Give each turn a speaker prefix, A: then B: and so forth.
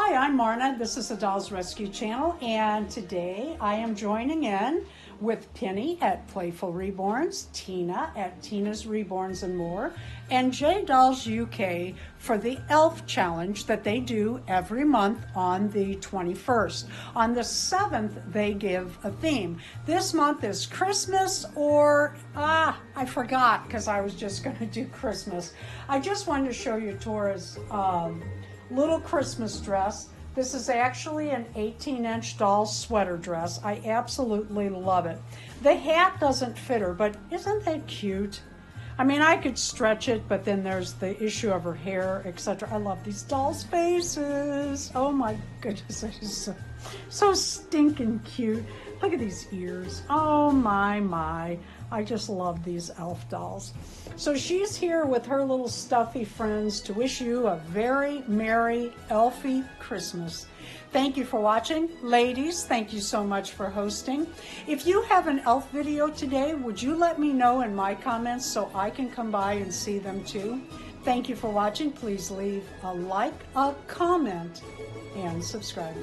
A: Hi, I'm Marna. This is the Dolls Rescue Channel, and today I am joining in with Penny at Playful Reborns, Tina at Tina's Reborns and More, and J Dolls UK for the Elf Challenge that they do every month on the 21st. On the 7th, they give a theme. This month is Christmas or, I forgot because I was just going to do Christmas. I just wanted to show you Tora's little Christmas dress. This is actually an 18-inch doll sweater dress. I absolutely love it. The hat doesn't fit her, but isn't that cute? I mean, I could stretch it, but then there's the issue of her hair, etc. I love these dolls' faces. Oh my goodness, it is so stinking cute. Look at these ears. Oh my. I just love these elf dolls. So she's here with her little stuffy friends to wish you a very merry elfy Christmas. Thank you for watching. Ladies, thank you so much for hosting. If you have an elf video today, would you let me know in my comments so I can come by and see them too? Thank you for watching. Please leave a like, a comment, and subscribe.